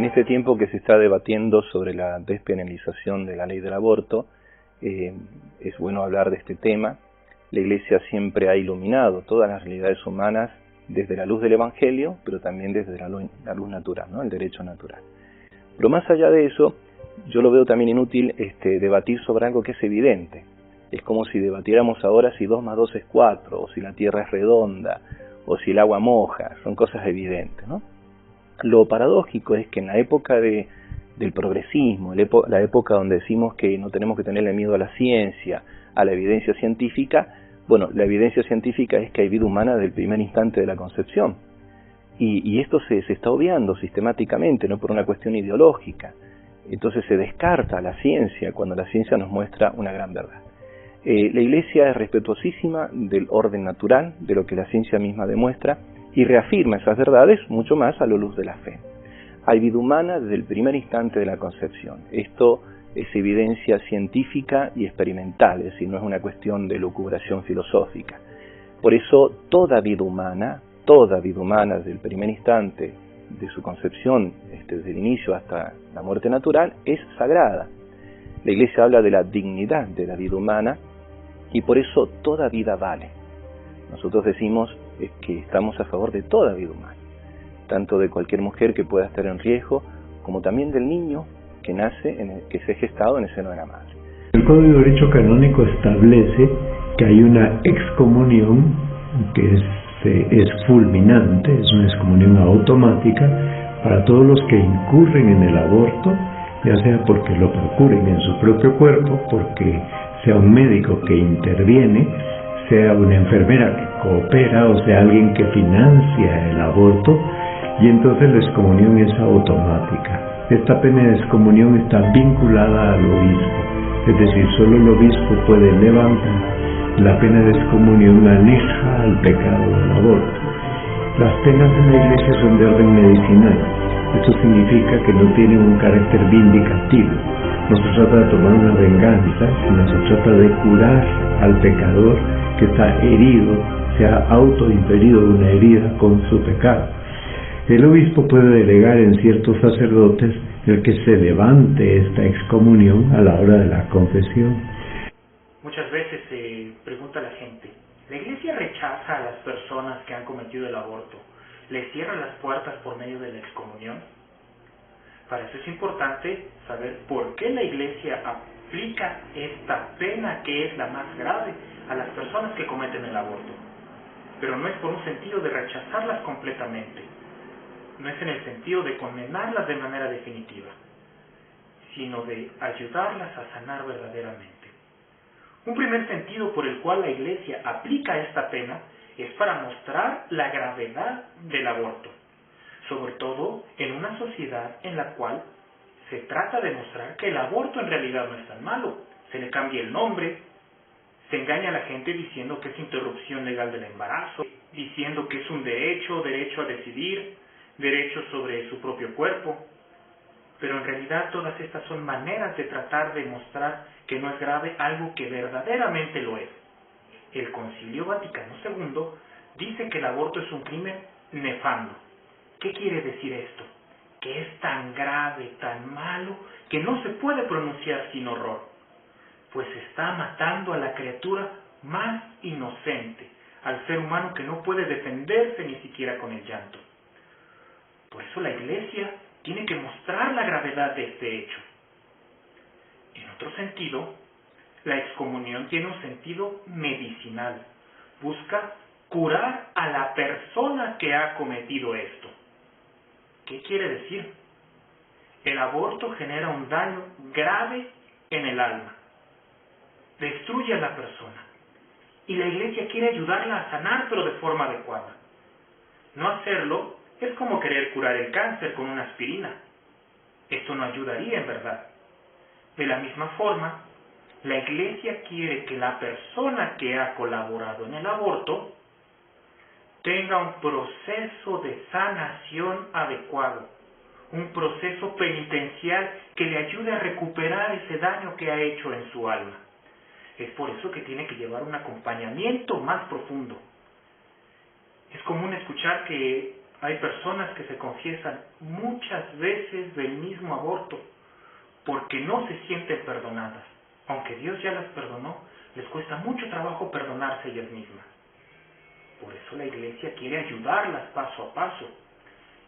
En este tiempo que se está debatiendo sobre la despenalización de la ley del aborto, es bueno hablar de este tema. La Iglesia siempre ha iluminado todas las realidades humanas desde la luz del Evangelio, pero también desde la luz natural, ¿no? El derecho natural. Pero más allá de eso, yo lo veo también inútil debatir sobre algo que es evidente. Es como si debatiéramos ahora si 2 más 2 es 4, o si la Tierra es redonda, o si el agua moja. Son cosas evidentes, ¿no? Lo paradójico es que en la época del progresismo, la época donde decimos que no tenemos que tenerle miedo a la ciencia, a la evidencia científica, bueno, la evidencia científica es que hay vida humana desde el primer instante de la concepción. Y esto se está obviando sistemáticamente, no por una cuestión ideológica. Entonces se descarta la ciencia cuando la ciencia nos muestra una gran verdad. La Iglesia es respetuosísima del orden natural, de lo que la ciencia misma demuestra, y reafirma esas verdades mucho más a la luz de la fe. Hay vida humana desde el primer instante de la concepción. Esto es evidencia científica y experimental, es decir, no es una cuestión de lucubración filosófica. Por eso toda vida humana desde el primer instante de su concepción, desde el inicio hasta la muerte natural, es sagrada. La Iglesia habla de la dignidad de la vida humana y por eso toda vida vale. Nosotros decimos que estamos a favor de toda vida humana, tanto de cualquier mujer que pueda estar en riesgo, como también del niño que nace, que se ha gestado en el seno de la madre. El Código de Derecho Canónico establece que hay una excomunión que es fulminante, es una excomunión automática para todos los que incurren en el aborto, ya sea porque lo procuren en su propio cuerpo, porque sea un médico que interviene, sea una enfermera que coopera, o sea alguien que financia el aborto, y entonces la excomunión es automática. Esta pena de excomunión está vinculada al obispo, es decir, solo el obispo puede levantar la pena de excomunión, aleja al pecado del aborto. Las penas en la Iglesia son de orden medicinal. Esto significa que no tienen un carácter vindicativo. No se trata de tomar una venganza, sino se trata de curar al pecador que está herido, se ha autoinferido una herida con su pecado. El obispo puede delegar en ciertos sacerdotes el que se levante esta excomunión a la hora de la confesión. Muchas veces se pregunta a la gente, ¿la Iglesia rechaza a las personas que han cometido el aborto? ¿Les cierra las puertas por medio de la excomunión? Para eso es importante saber por qué la Iglesia aplica esta pena que es la más grave a las personas que cometen el aborto. Pero no es por un sentido de rechazarlas completamente, no es en el sentido de condenarlas de manera definitiva, sino de ayudarlas a sanar verdaderamente. Un primer sentido por el cual la Iglesia aplica esta pena es para mostrar la gravedad del aborto, sobre todo en una sociedad en la cual se trata de mostrar que el aborto en realidad no es tan malo. Se le cambia el nombre, se engaña a la gente diciendo que es interrupción legal del embarazo, diciendo que es un derecho a decidir, derecho sobre su propio cuerpo. Pero en realidad todas estas son maneras de tratar de mostrar que no es grave algo que verdaderamente lo es. El Concilio Vaticano II dice que el aborto es un crimen nefando. ¿Qué quiere decir esto? Que es tan grave, tan malo, que no se puede pronunciar sin horror, pues está matando a la criatura más inocente, al ser humano que no puede defenderse ni siquiera con el llanto. Por eso la Iglesia tiene que mostrar la gravedad de este hecho. En otro sentido, la excomunión tiene un sentido medicinal. Busca curar a la persona que ha cometido esto. ¿Qué quiere decir? El aborto genera un daño grave en el alma. Destruye a la persona. Y la Iglesia quiere ayudarla a sanar, pero de forma adecuada. No hacerlo es como querer curar el cáncer con una aspirina. Esto no ayudaría en verdad. De la misma forma, la Iglesia quiere que la persona que ha colaborado en el aborto tenga un proceso de sanación adecuado, un proceso penitencial que le ayude a recuperar ese daño que ha hecho en su alma. Es por eso que tiene que llevar un acompañamiento más profundo. Es común escuchar que Hay personas que se confiesan muchas veces del mismo aborto porque no se sienten perdonadas. Aunque Dios ya las perdonó, les cuesta mucho trabajo perdonarse ellas mismas. Por eso la Iglesia quiere ayudarlas paso a paso.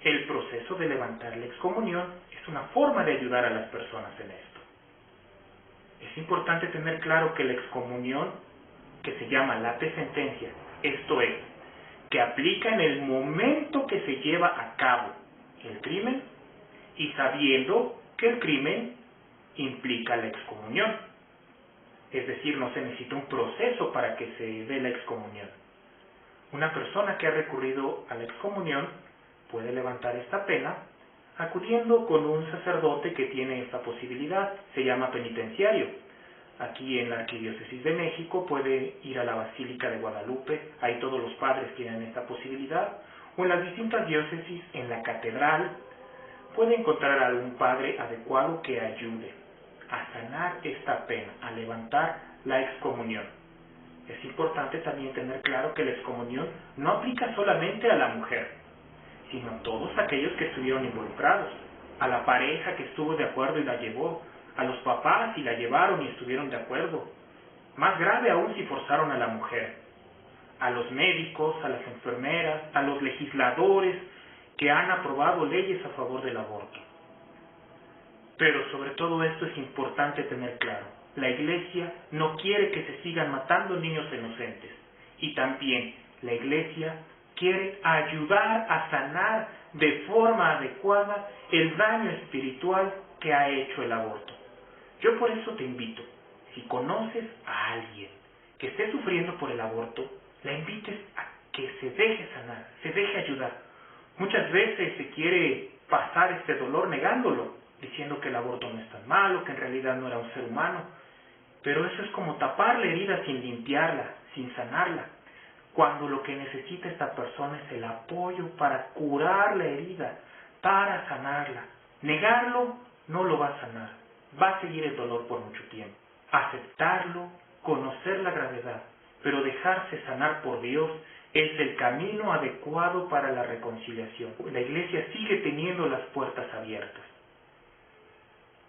El proceso de levantar la excomunión es una forma de ayudar a las personas en esto. Es importante tener claro que la excomunión, que se llama late sentencia, esto es, que aplica en el momento que se lleva a cabo el crimen y sabiendo que el crimen implica la excomunión. Es decir, no se necesita un proceso para que se dé la excomunión. Una persona que ha recurrido a la excomunión puede levantar esta pena acudiendo con un sacerdote que tiene esta posibilidad, se llama penitenciario. Aquí en la Arquidiócesis de México puede ir a la Basílica de Guadalupe, ahí todos los padres tienen esta posibilidad, o en las distintas diócesis, en la catedral, puede encontrar a algún padre adecuado que ayude a sanar esta pena, a levantar la excomunión. Es importante también tener claro que la excomunión no aplica solamente a la mujer, sino a todos aquellos que estuvieron involucrados, a la pareja que estuvo de acuerdo y la llevó, a los papás y la llevaron y estuvieron de acuerdo. Más grave aún si forzaron a la mujer, a los médicos, a las enfermeras, a los legisladores que han aprobado leyes a favor del aborto. Pero sobre todo esto es importante tener claro. La Iglesia no quiere que se sigan matando niños inocentes. Y también la Iglesia quiere ayudar a sanar de forma adecuada el daño espiritual que ha hecho el aborto. Yo por eso te invito, si conoces a alguien que esté sufriendo por el aborto, la invites a que se deje sanar, se deje ayudar. Muchas veces se quiere pasar este dolor negándolo, diciendo que el aborto no es tan malo, que en realidad no era un ser humano. Pero eso es como tapar la herida sin limpiarla, sin sanarla, cuando lo que necesita esta persona es el apoyo para curar la herida, para sanarla. Negarlo no lo va a sanar, va a seguir el dolor por mucho tiempo. Aceptarlo, conocer la gravedad, pero dejarse sanar por Dios es el camino adecuado para la reconciliación. La Iglesia sigue teniendo las puertas abiertas,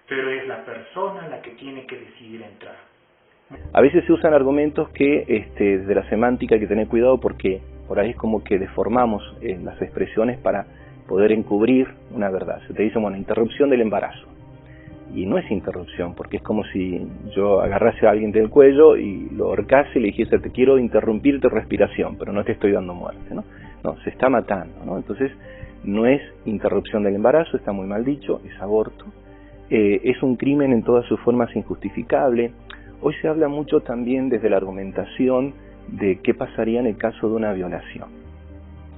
pero es la persona la que tiene que decidir entrar. A veces se usan argumentos que de la semántica hay que tener cuidado porque por ahí es como que deformamos las expresiones para poder encubrir una verdad. Se te dice, bueno, interrupción del embarazo. Y no es interrupción, porque es como si yo agarrase a alguien del cuello y lo ahorcase y le dijese, te quiero interrumpir tu respiración, pero no te estoy dando muerte, ¿no? No, se está matando, ¿no? Entonces, no es interrupción del embarazo, está muy mal dicho, es aborto. Es un crimen en todas sus formas injustificable. Hoy se habla mucho también desde la argumentación de qué pasaría en el caso de una violación.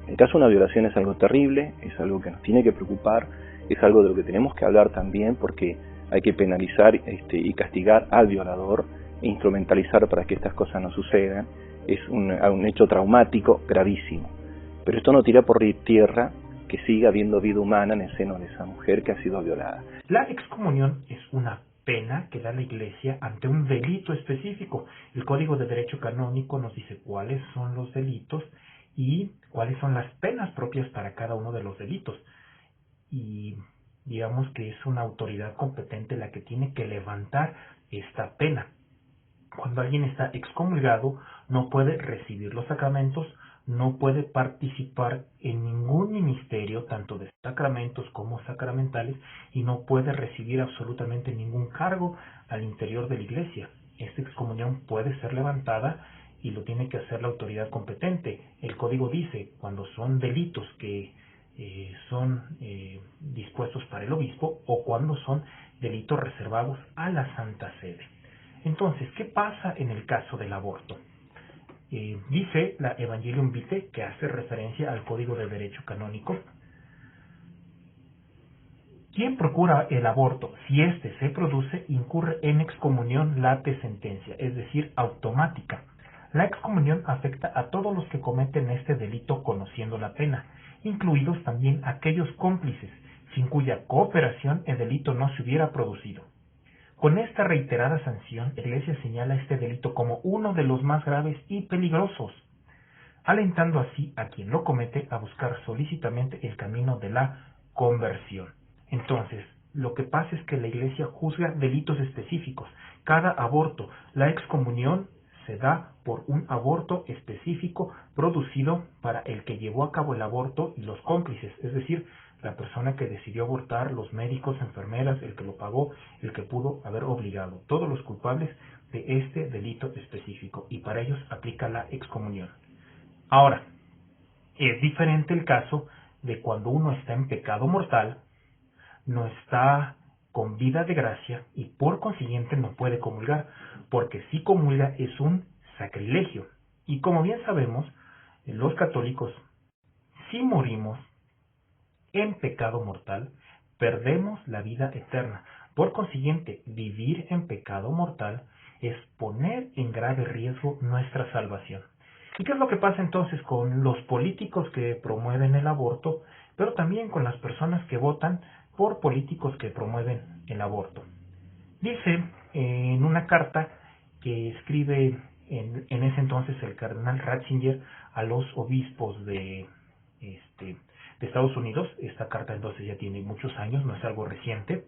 El caso de una violación es algo terrible, es algo que nos tiene que preocupar, es algo de lo que tenemos que hablar también porque hay que penalizar y castigar al violador e instrumentalizar para que estas cosas no sucedan. Es un hecho traumático gravísimo. Pero esto no tira por tierra que siga habiendo vida humana en el seno de esa mujer que ha sido violada. La excomunión es una pena que da la Iglesia ante un delito específico. El Código de Derecho Canónico nos dice cuáles son los delitos y cuáles son las penas propias para cada uno de los delitos. Y digamos que es una autoridad competente la que tiene que levantar esta pena. Cuando alguien está excomulgado, no puede recibir los sacramentos, no puede participar en ningún ministerio, tanto de sacramentos como sacramentales, y no puede recibir absolutamente ningún cargo al interior de la Iglesia. Esta excomunión puede ser levantada y lo tiene que hacer la autoridad competente. El Código dice, cuando son delitos que son dispuestos para el obispo o cuando son delitos reservados a la Santa Sede. Entonces, ¿qué pasa en el caso del aborto? Dice la Evangelium Vitae, que hace referencia al Código de Derecho Canónico, quien procura el aborto, si éste se produce, incurre en excomunión late sentencia, es decir, automática. La excomunión afecta a todos los que cometen este delito conociendo la pena, incluidos también aquellos cómplices, sin cuya cooperación el delito no se hubiera producido. Con esta reiterada sanción, la Iglesia señala este delito como uno de los más graves y peligrosos. alentando así a quien lo comete a buscar solícitamente el camino de la conversión. Entonces, lo que pasa es que la Iglesia juzga delitos específicos. Cada aborto, la excomunión se da por un aborto específico producido para el que llevó a cabo el aborto y los cómplices, es decir, la persona que decidió abortar, los médicos, enfermeras, el que lo pagó, el que pudo haber obligado, todos los culpables de este delito específico, y para ellos aplica la excomunión. Ahora, es diferente el caso de cuando uno está en pecado mortal, no está con vida de gracia y por consiguiente no puede comulgar, porque si comulga es un sacrilegio. Y como bien sabemos, los católicos, si morimos en pecado mortal, perdemos la vida eterna. Por consiguiente, vivir en pecado mortal es poner en grave riesgo nuestra salvación. ¿Y qué es lo que pasa entonces con los políticos que promueven el aborto, pero también con las personas que votan por políticos que promueven el aborto? Dice en una carta que escribe en ese entonces el cardenal Ratzinger a los obispos de Estados Unidos, esta carta entonces ya tiene muchos años, no es algo reciente,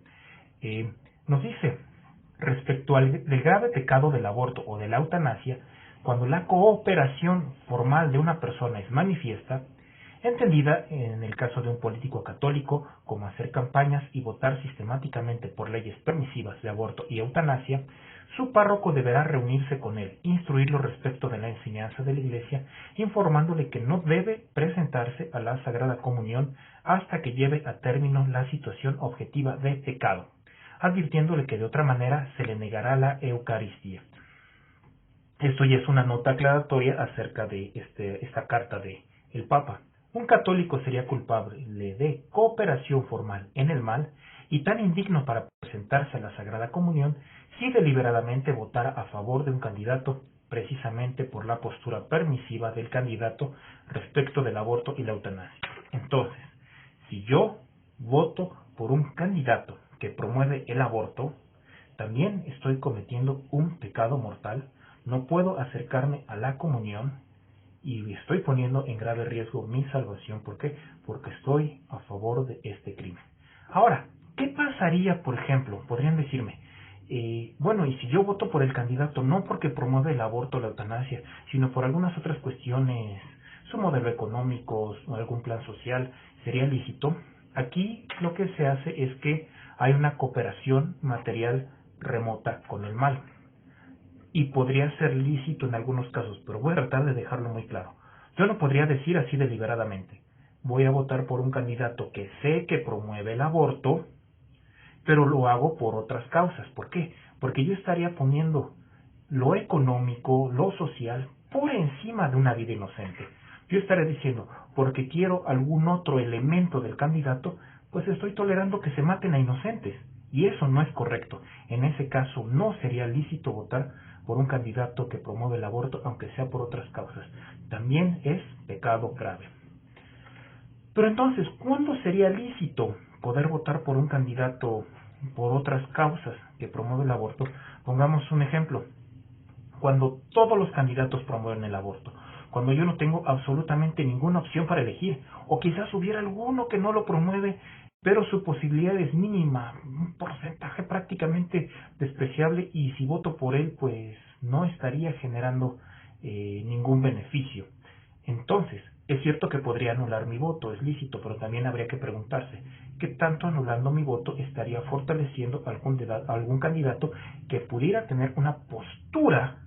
nos dice, respecto del grave pecado del aborto o de la eutanasia, cuando la cooperación formal de una persona es manifiesta, entendida en el caso de un político católico como hacer campañas y votar sistemáticamente por leyes permisivas de aborto y eutanasia, su párroco deberá reunirse con él, instruirlo respecto de la enseñanza de la Iglesia, informándole que no debe presentarse a la Sagrada Comunión hasta que lleve a término la situación objetiva de pecado, advirtiéndole que de otra manera se le negará la Eucaristía. Esto ya es una nota aclaratoria acerca de esta carta de el Papa. Un católico sería culpable de cooperación formal en el mal y tan indigno para presentarse a la Sagrada Comunión si deliberadamente votara a favor de un candidato precisamente por la postura permisiva del candidato respecto del aborto y la eutanasia. Entonces, si yo voto por un candidato que promueve el aborto, también estoy cometiendo un pecado mortal, no puedo acercarme a la comunión y estoy poniendo en grave riesgo mi salvación. ¿Por qué? Porque estoy a favor de este crimen. Ahora, ¿qué pasaría, por ejemplo? Podrían decirme, bueno, y si yo voto por el candidato no porque promueve el aborto o la eutanasia, sino por algunas otras cuestiones, su modelo económico o algún plan social, ¿sería lícito? Aquí lo que se hace es que hay una cooperación material remota con el mal. Y podría ser lícito en algunos casos, pero voy a tratar de dejarlo muy claro. Yo no podría decir así deliberadamente, voy a votar por un candidato que sé que promueve el aborto, pero lo hago por otras causas. ¿Por qué? Porque yo estaría poniendo lo económico, lo social, por encima de una vida inocente. Yo estaré diciendo, porque quiero algún otro elemento del candidato, pues estoy tolerando que se maten a inocentes. Y eso no es correcto. En ese caso no sería lícito votar por un candidato que promueve el aborto, aunque sea por otras causas. También es pecado grave. Pero entonces, ¿cuándo sería lícito poder votar por un candidato por otras causas que promueve el aborto? Pongamos un ejemplo. Cuando todos los candidatos promueven el aborto, cuando yo no tengo absolutamente ninguna opción para elegir, o quizás hubiera alguno que no lo promueve, pero su posibilidad es mínima, un porcentaje prácticamente despreciable, y si voto por él, pues no estaría generando ningún beneficio. Entonces, es cierto que podría anular mi voto, es lícito, pero también habría que preguntarse, ¿qué tanto anulando mi voto estaría fortaleciendo algún candidato que pudiera tener una postura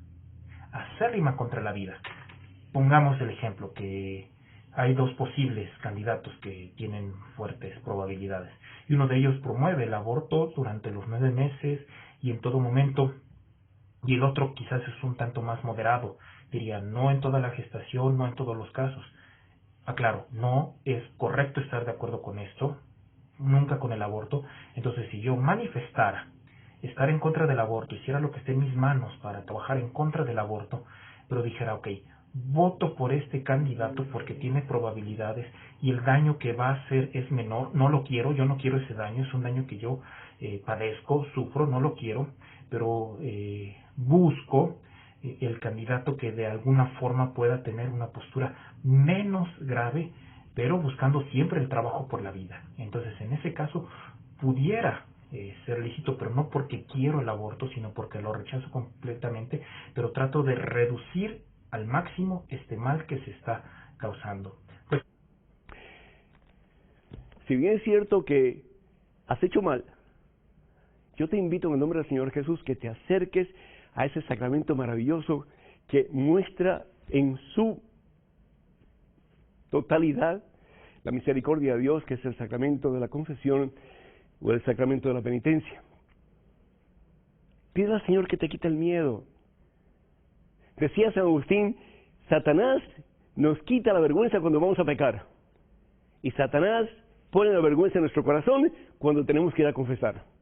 acérrima contra la vida? Pongamos el ejemplo que hay dos posibles candidatos que tienen fuertes probabilidades, y uno de ellos promueve el aborto durante los 9 meses y en todo momento, y el otro quizás es un tanto más moderado, diría no en toda la gestación, no en todos los casos. Aclaro, no es correcto estar de acuerdo con esto, nunca con el aborto. Entonces, si yo manifestara estar en contra del aborto, hiciera lo que esté en mis manos para trabajar en contra del aborto, pero dijera, ok, voto por este candidato porque tiene probabilidades y el daño que va a hacer es menor, no lo quiero, yo no quiero ese daño, es un daño que yo padezco, sufro, no lo quiero, pero busco el candidato que de alguna forma pueda tener una postura menos grave, pero buscando siempre el trabajo por la vida. Entonces, en ese caso, pudiera ser lícito, pero no porque quiero el aborto, sino porque lo rechazo completamente, pero trato de reducir al máximo este mal que se está causando. Pues, si bien es cierto que has hecho mal, yo te invito en el nombre del Señor Jesús que te acerques a ese sacramento maravilloso que muestra en su totalidad la misericordia de Dios, que es el sacramento de la confesión o el sacramento de la penitencia. Pide al Señor que te quite el miedo. Decía San Agustín, Satanás nos quita la vergüenza cuando vamos a pecar, y Satanás pone la vergüenza en nuestro corazón cuando tenemos que ir a confesar.